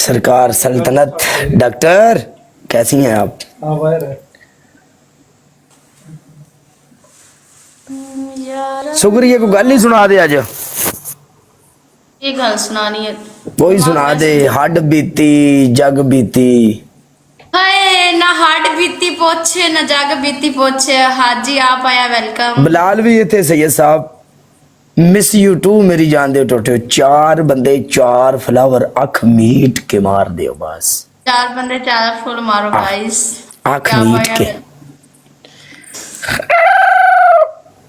सरकार सल्तनत। डॉक्टर कैसी हैं आप? शुक्रिया को गल ही सुना दे। अज ये गल सुनानी है, कोई सुना दे। हड बीती जग बीती। हाय ना हड बीती पोछे ना जग बीती पोछे। हाजी आप आया वेलकम। बिलाल भी थे। सैयद साहब मिस यू टू मेरी जान दे टोटे। चार बंदे चार फ्लावर अख मीट के मार दियो बस। चार बंदे चार फुल मारो गाइस। अख मीट के।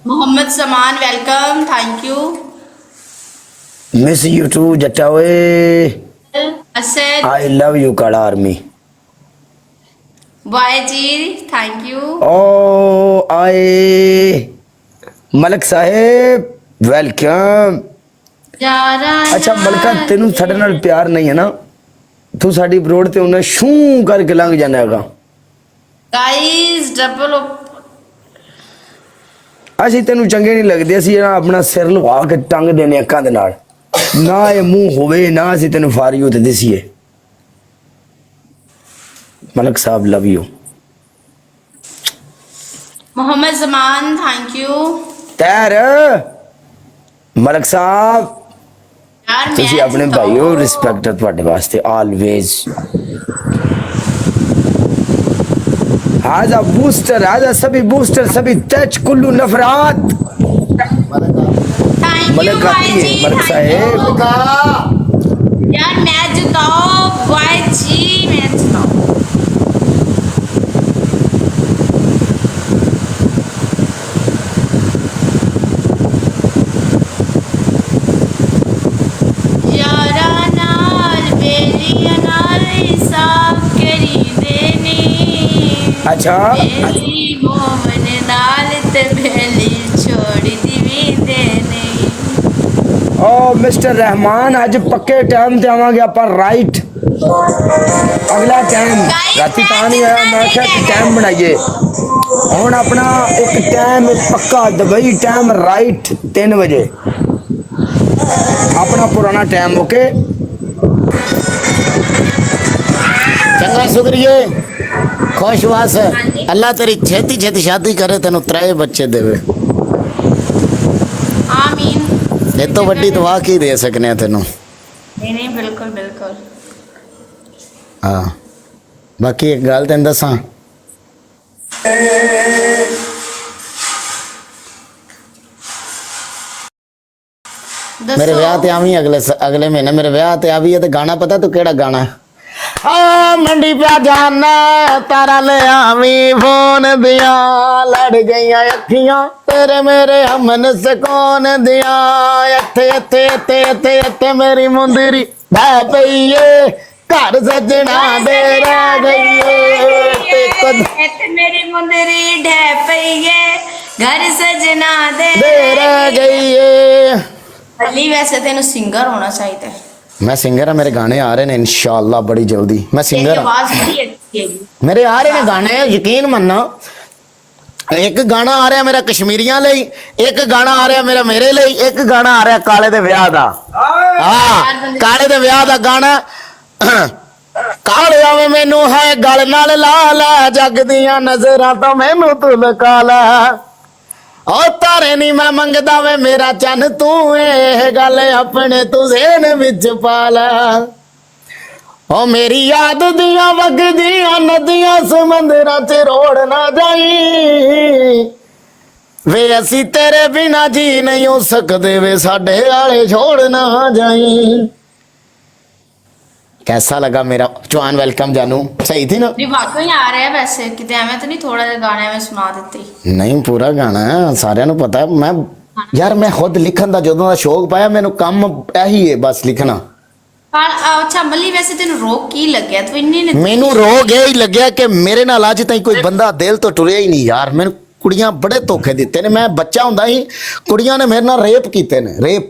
मोहम्मद समान welcome, thank you. Miss you too जट्टा ओए। असद आई लव यू काला आर्मी। वाई जी थैंक यू। ओ आए मलक साहेब वेलकम। अच्छा मलका तेनू साडे नाल प्यार नहीं है ना, तू साडी बरोड ते उन्हें शू करके लंघ जाना है। गाइस डबल ਅਸੀਂ ਤੈਨੂੰ ਚੰਗੇ ਨਹੀਂ ਲੱਗਦੇ। ਅਸੀਂ ਨਾ ਆਪਣਾ ਸਿਰ ਲਵਾ ਕੇ ਟੰਗ ਦੇਣੇ ਅੱਖਾਂ ਦੇ ਨਾਲ, ਨਾ ਇਹ ਮੂੰਹ ਹੋਵੇ ਨਾ ਅਸੀਂ ਤੈਨੂੰ ਫਾਰੀ ਉਤੇ ਦਿਸੀਏ। ਮਲਕ ਸਾਹਿਬ love you. Mohammad Zaman thank you. ਤੈਰ ਮਲਕ ਸਾਹਿਬ यार ਤੁਸੀਂ ਆਪਣੇ ਭਾਈਓ ਰਿਸਪੈਕਟ ਹੈ ਤੁਹਾਡੇ ਵਾਸਤੇ ਆਲਵੇਜ਼। هذا بوستر هذا सभी बूस्टर सभी टच कुल्लू नफरात। थैंक यू वाई जी। मलक साहेब यार मैच जिताओ वाई जी, मैच जिताओ। यारा नाल बेलिया नाल हिसाब करी देनी। अच्छा बेली मोमन नाल ते बेली छोड़ दी देनी। ओ मिस्टर रहमान अज पक्के टाइम ते आवांगे आप राइट। अगला टाइम राती ता नहीं आया, मैं क्या टाइम बनाइए हुण अपना एक टाइम पक्का दुबई टाइम राइट 3 बजे अपना पुराना टाइम। ओके चंगा शुक्रिया खुश वास। अल्लाह तेरी छेती छेती शादी करे, तेन 3 बच्चे देवे। आमीन। ये तो वड्डी दुआ की दे सकने तेनों। नहीं नहीं बिल्कुल बिल्कुल। हाँ बाकी एक गल तेन दसा, मेरे ब्याह ते आवी अगले महीने मेरे ब्याह ते आवी है। ते गाना पता तू केड़ा गाना है? मंडी पे जाना तारा ले आवी फोन दिया, लड़ गईया अखियां तेरे मेरे हमन से कौन दिया। इत्थे इत्थे इत्थे इत्थे इत्थे मेरी मुंदरी बह पई है, घर सजना दे रह गई है। इत्थे मेरी मुंदरी ढह पई है, घर सजना दे रह गई है। अली वैसे तेनू सिंगर होना चाहिए। मैं सिंगर हाँ, मेरे गाने आ रहे हैं इंशाअल्लाह बड़ी जल्दी। मैं सिंगर तेरी आवाज बड़ी अच्छी है। मेरे आ रहे हैं गाने, यकीन मानना। एक गाना आ रहा मेरा कश्मीरियां ਲਈ, एक गाना आ रहा मेरा मेरे ਲਈ, एक गाना आ रहा काले दे विआह दा। हाँ काले दे विआह दा गाना। काले आवे मैनू है गल नाल ला ला, जग दियां नजरां तो मैनू तू लुका ला। ओ तारे नी मैं मंगदा वे मेरा चन तू, ए गल अपने तू ज़हन विच पा ला। ओ मेरी याद दियां वगदियां नदियां समंदरां च रोड़ ना जाई, वे असी तेरे बिना जी नहीं हो सकदे, वे साडे आले छोड़ ना जाई। कैसा लगा मेरा चौहान? वेलकम जानू। सही थी ना? नहीं वाकई आ रहा है वैसे, किते एवें तो नहीं थोड़ा जिहा गाना में सुना देती। नहीं पूरा गाना है, सारिਆਂ ਨੂੰ पता है। मैं यार मैं खुद लिखण ਦਾ ਜਦੋਂ ਦਾ ਸ਼ੌਕ ਪਾਇਆ ਮੈਨੂੰ ਕੰਮ ਇਹੀ ਹੈ ਬਸ ਲਿਖਣਾ। पर अच्छा मल्ली वैसे तेन रोक की लग्या तू इन्नी ने? ਮੈਨੂੰ ਰੋਗ ਇਹ ਹੀ ਲੱਗਿਆ ਕਿ ਮੇਰੇ ਨਾਲ ਅੱਜ ਤਾਈਂ ਕੋਈ ਬੰਦਾ ਦਿਲ ਤੋਂ ਟੁਰਿਆ ਹੀ ਨਹੀਂ ਯਾਰ। ਮੈਨੂੰ ਕੁੜੀਆਂ ਬੜੇ ਧੋਖੇ ਦਿੱਤੇ ਨੇ। ਮੈਂ ਬੱਚਾ ਹੁੰਦਾ ਸੀ ਕੁੜੀਆਂ ਨੇ ਮੇਰੇ ਨਾਲ ਰੇਪ ਕੀਤੇ ਨੇ, ਰੇਪ।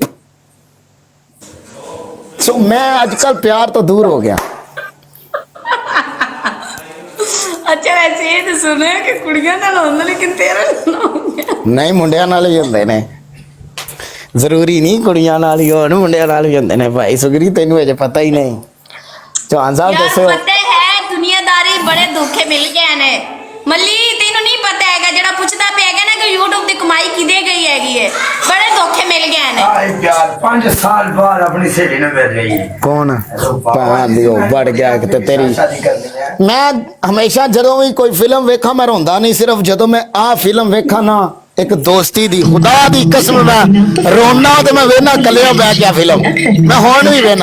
सो मैं आजकल प्यार तो दूर हो गया। अच्छा वैसे ये तो सुने कि कुड़ियां नाल होंदा लेकिन तेरा नाल हो गया। नहीं मुंडिया नाल ही होंदे ने, जरूरी नहीं कुड़ियां नाल ही होण, मुंडिया नाल ही होंदे ने भाई। सुगरी तेनू अजे पता ही नहीं। ਚੌਹਾਨ ਸਾਹਿਬ ਯਾਰ ਦੱਸੋ ਪਤਾ ਹੈ ਦੁਨੀਆਦਾਰੀ ਬੜੇ ਧੋਖੇ ਮਿਲ ਗਏ ਨੇ ਮੱਲੀ ਤੈਨੂੰ ਨਹੀਂ ਪਤਾ ਹੈਗਾ ਜਿਹੜਾ ਪੁੱਛਦਾ ਪਿਆ ਹੈਗਾ ਨਾ ਕਿ YouTube ਦੀ ਕਮਾਈ ਕਿਦੇ ਗਈ ਹੈਗੀ ਹੈ ਬੜੇ ਧੋਖੇ ਮਿਲ ਗਏ ਨੇ ਆਏ ਯਾਰ 5 ਸਾਲ ਬਾਅਦ ਆਪਣੀ ਸਹੇਲੀ ਨੂੰ ਮਿਲ ਰਹੀ ਹੈ ਕੌਣ ਭਾਂ ਦਿਓ ਵੜ ਗਿਆ ਕਿਤੇ ਤੇਰੀ ਸ਼ਾਦੀ ਕਰਨੀ ਹੈ ਮੈਂ ਹਮੇਸ਼ਾ ਜਦੋਂ ਵੀ ਕੋਈ ਫਿਲਮ ਵੇਖਾਂ ਮੈਂ ਰੋਂਦਾ ਨਹੀਂ ਸਿਰਫ ਜਦੋਂ ਮੈਂ ਆਹ ਫਿਲਮ ਵੇਖਾਂ ਨਾ ਇੱਕ ਦੋਸਤੀ ਦੀ ਖੁਦਾ ਦੀ ਕਸਮ ਮੈਂ ਰੋਣਾ ਤੇ ਮੈਂ ਵੇਖਣਾ ਕੱਲਿਓ ਬਹਿ ਗਿਆ ਫਿਲਮ ਮੈਂ ਹੁਣ ਵੀ ਵੇਖਣਾ